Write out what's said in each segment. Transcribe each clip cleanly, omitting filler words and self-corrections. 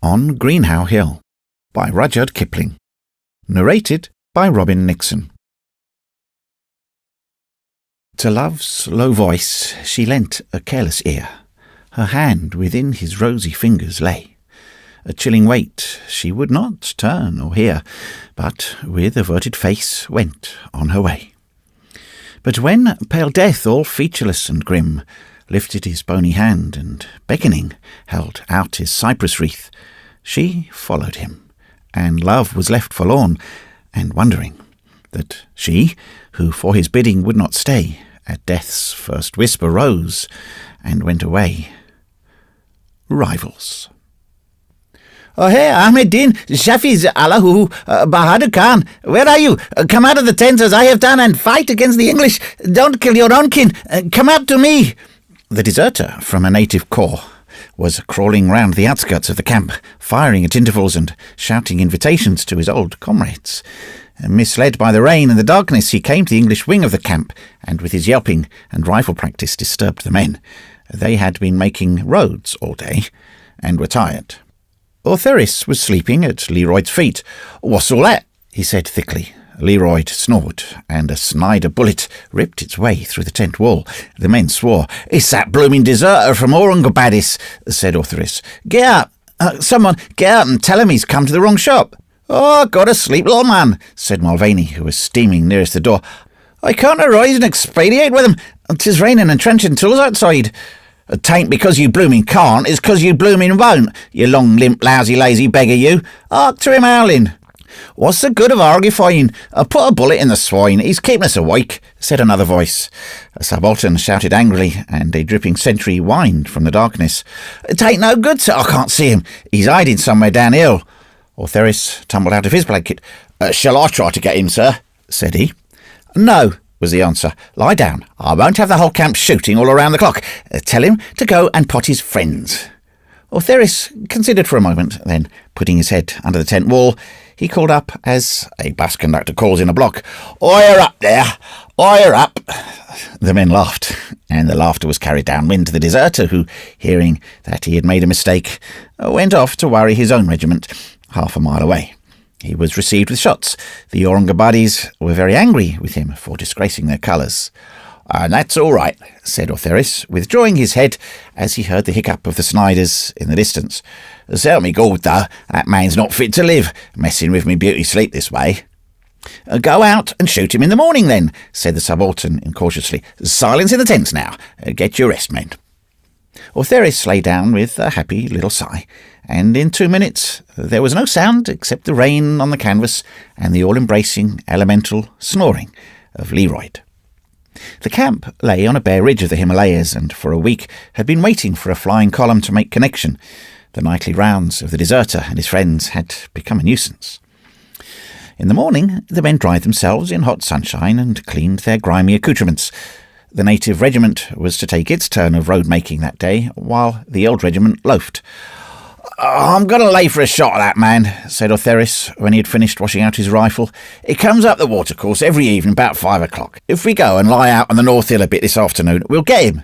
On Greenhow Hill by Rudyard Kipling. Narrated by Robin Nixon. To love's low voice she lent a careless ear. Her hand within his rosy fingers lay. A chilling weight she would not turn or hear, but with averted face went on her way. But when pale death, all featureless and grim, lifted his bony hand and, beckoning, held out his cypress wreath, she followed him, and love was left forlorn and wondering that she, who for his bidding would not stay, at death's first whisper rose and went away. Rivals. "Oh, hey, Ahmeddin, Shafiz, Allahu, Bahadur Khan, where are you? Come out of the tent as I have done and fight against the English. Don't kill your own kin. Come out to me." The deserter from a native corps was crawling round the outskirts of the camp, firing at intervals and shouting invitations to his old comrades. Misled by the rain and the darkness, he came to the English wing of the camp, and with his yelping and rifle practice disturbed the men. They had been making roads all day, and were tired. Ortheris was sleeping at Leroyd's feet. "What's all that?" he said thickly. Leroyd snored, and a Snyder bullet ripped its way through the tent wall. The men swore. "It's that blooming deserter from Aurungabadis," said Ortheris. "Get up! Someone get up and tell him he's come to the wrong shop." "Oh, go to sleep, little man," said Mulvaney, who was steaming nearest the door. "I can't arise and expatiate with him. 'Tis raining and trenching tools outside." "'Tain't because you blooming can't, it's 'cause you blooming won't, you long, limp, lousy, lazy beggar, you. Hark to him howling." "What's the good of argufying? Put a bullet in the swine, he's keeping us awake," said another voice. A subaltern shouted angrily, and a dripping sentry whined from the darkness. "'Tain't no good, sir, I can't see him. He's hiding somewhere down hill." Ortheris tumbled out of his blanket. "Shall I try to get him, sir?" said he. "No," was the answer. "Lie down. I won't have the whole camp shooting all around the clock. Tell him to go and pot his friends." Ortheris considered for a moment, then, putting his head under the tent wall, he called up, as a bus conductor calls in a block, "Oyer up there! Oyer up!" The men laughed, and the laughter was carried downwind to the deserter, who, hearing that he had made a mistake, went off to worry his own regiment, half a mile away. He was received with shots. The Aurungabadis were very angry with him for disgracing their colours. "And that's all right," said Ortheris, withdrawing his head as he heard the hiccup of the Snyders in the distance. "Sell me gold, though. That man's not fit to live, messing with me beauty sleep this way." "Go out and shoot him in the morning, then," said the subaltern incautiously. "Silence in the tents now. Get your rest, men." Ortheris lay down with a happy little sigh, and in 2 minutes there was no sound except the rain on the canvas and the all-embracing elemental snoring of Leroyd. The camp lay on a bare ridge of the Himalayas, and for a week had been waiting for a flying column to make connection. The nightly rounds of the deserter and his friends had become a nuisance. In the morning the men dried themselves in hot sunshine and cleaned their grimy accoutrements. The native regiment was to take its turn of road-making that day, while the old regiment loafed. "I'm going to lay for a shot at that man," said Ortheris, when he had finished washing out his rifle. "It comes up the watercourse every evening about 5 o'clock. If we go and lie out on the North Hill a bit this afternoon, we'll get him."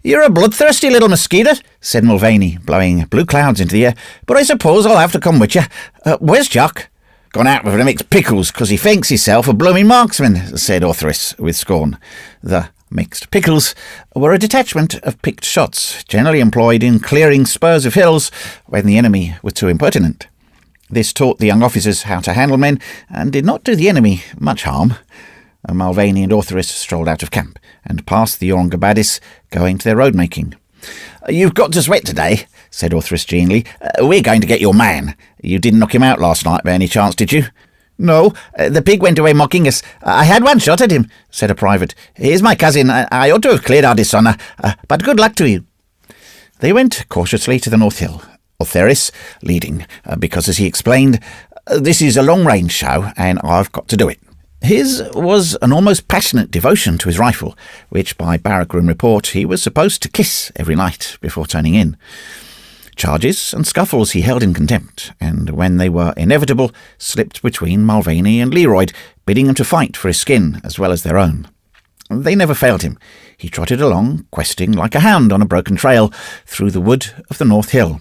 "You're a bloodthirsty little mosquito," said Mulvaney, blowing blue clouds into the air, "but I suppose I'll have to come with you. Where's Jock?" "Gone out with the mixed pickles, 'cause he thinks himself a blooming marksman," said Ortheris with scorn. The mixed pickles were a detachment of picked shots, generally employed in clearing spurs of hills when the enemy were too impertinent. This taught the young officers how to handle men, and did not do the enemy much harm. Mulvaney and Ortheris strolled out of camp, and passed the Aurungabadis, going to their road-making. "You've got to sweat today," said Ortheris genially. "We're going to get your man. You didn't knock him out last night by any chance, did you?" "No, the pig went away mocking us. I had one shot at him," said a private. "He's my cousin. I ought to have cleared our dishonour, but good luck to you." They went cautiously to the North Hill, Ortheris leading, because, as he explained, "This is a long-range show, and I've got to do it." His was an almost passionate devotion to his rifle, which, by barrack-room report, he was supposed to kiss every night before turning in. Charges and scuffles he held in contempt, and when they were inevitable, slipped between Mulvaney and Leroyd, bidding them to fight for his skin as well as their own. They never failed him. He trotted along, questing like a hound on a broken trail, through the wood of the North Hill.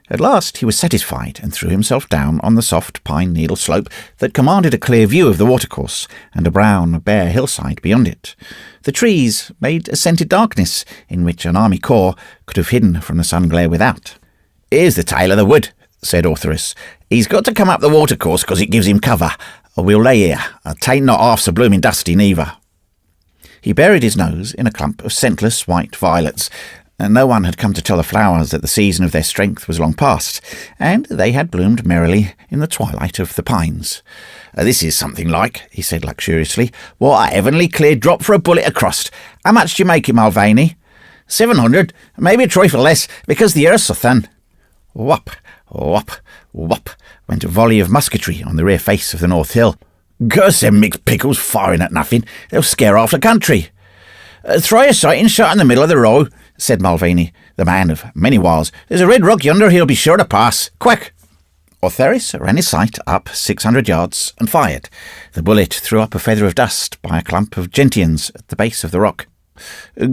At last he was satisfied and threw himself down on the soft pine-needle slope that commanded a clear view of the watercourse and a brown, bare hillside beyond it. The trees made a scented darkness in which an army corps could have hidden from the sun glare without. "Here's the tail of the wood," said Ortheris. "He's got to come up the watercourse because it gives him cover. We'll lay here. 'Tain't not half so blooming dusty neither." He buried his nose in a clump of scentless white violets, and no one had come to tell the flowers that the season of their strength was long past, and they had bloomed merrily in the twilight of the pines. "This is something like," he said luxuriously. "What a heavenly clear drop for a bullet across. How much do you make it, Mulvaney?" 700, maybe a trifle less, because the earth's so thin." Whop, whop, whop, went a volley of musketry on the rear face of the North Hill. "Curse them mixed pickles firing at nothing. They'll scare off the country." "Try a sighting shot in the middle of the road," said Mulvaney, the man of many wiles. "There's a red rock yonder he'll be sure to pass. Quick!" Ortheris ran his sight up 600 yards and fired. The bullet threw up a feather of dust by a clump of gentians at the base of the rock.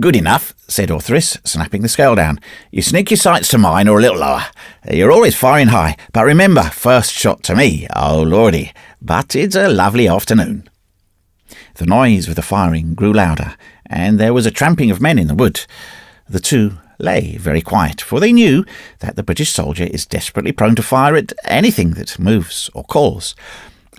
"Good enough," said Ortheris, snapping the scale down. "You sneak your sights to mine or a little lower. You're always firing high, but remember, first shot to me. Oh, lordy, but it's a lovely afternoon." The noise of the firing grew louder, and there was a tramping of men in the wood. The two lay very quiet, for they knew that the British soldier is desperately prone to fire at anything that moves or calls.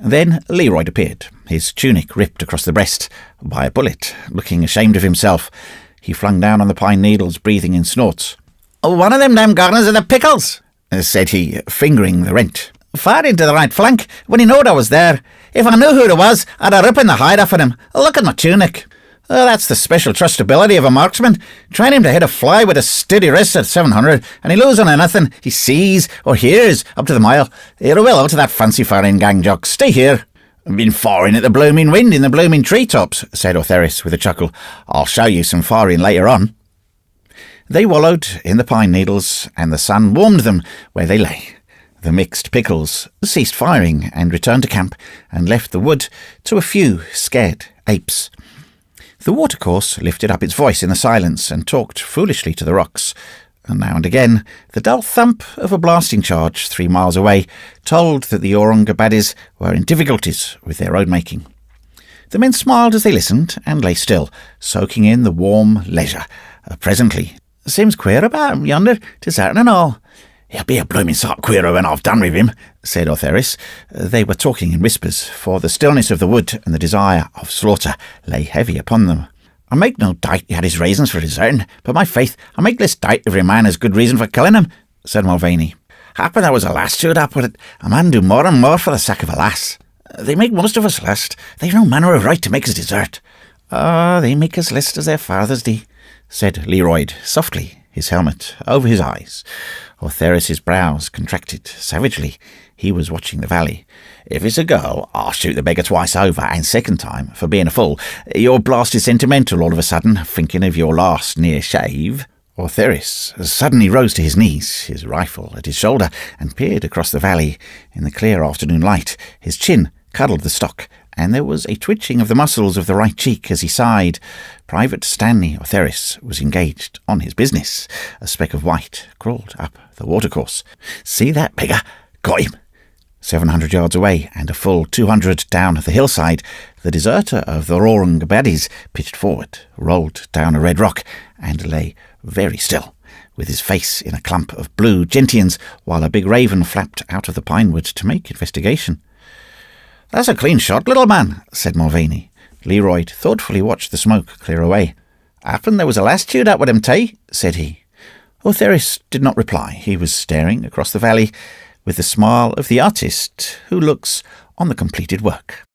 Then Leroyd appeared, his tunic ripped across the breast by a bullet. Looking ashamed of himself, he flung down on the pine needles, breathing in snorts. "One of them damn gardeners are the pickles," said he, fingering the rent. "Far into the right flank, when he knowed I was there. If I knew who it was, I'd have ripped the hide off of him. Look at my tunic." "That's the special trustability of a marksman. Train him to hit a fly with a steady wrist at 700, and he loses on anything he sees or hears up to the mile. You're well out of that fancy firing gang, Jock. Stay here." "Been firing at the blooming wind in the blooming treetops," said Ortheris with a chuckle. "I'll show you some firing later on." They wallowed in the pine needles, and the sun warmed them where they lay. The mixed pickles ceased firing and returned to camp and left the wood to a few scared apes. The watercourse lifted up its voice in the silence and talked foolishly to the rocks, and now and again the dull thump of a blasting charge 3 miles away told that the Aurungabadis were in difficulties with their road-making. The men smiled as they listened and lay still, soaking in the warm leisure. Presently, "Seems queer about him yonder, to certain and all." "He'll be a blooming sight queerer when I've done with him," said Ortheris. They were talking in whispers, for the stillness of the wood and the desire of slaughter lay heavy upon them. "I make no doubt he had his reasons for deserting, but my faith, I make less doubt every man has good reason for killing him," said Mulvaney. "Happen there was a lass to it up with it. A man do more and more for the sake of a lass. They make most of us list. They've no manner of right to make us desert." They make us list as their fathers do," said Leroyd softly, his helmet over his eyes. Ortheris's brows contracted savagely. He was watching the valley. "If it's a girl, I'll shoot the beggar twice over, and second time for being a fool. You're blasted sentimental all of a sudden, thinking of your last near shave." Ortheris suddenly rose to his knees, his rifle at his shoulder, and peered across the valley in the clear afternoon light. His chin cuddled the stock, and there was a twitching of the muscles of the right cheek as he sighed. Private Stanley Ortheris was engaged on his business. A speck of white crawled up the watercourse. "See that, beggar? Got him." 700 yards away, and a full 200 down the hillside, the deserter of the Aurungabadis pitched forward, rolled down a red rock, and lay very still, with his face in a clump of blue gentians, while a big raven flapped out of the pinewood to make investigation. "That's a clean shot, little man," said Mulvaney. Leroyd thoughtfully watched the smoke clear away. "Happen there was a lass chewed up with him, tay," said he. Ortheris did not reply. He was staring across the valley with the smile of the artist who looks on the completed work.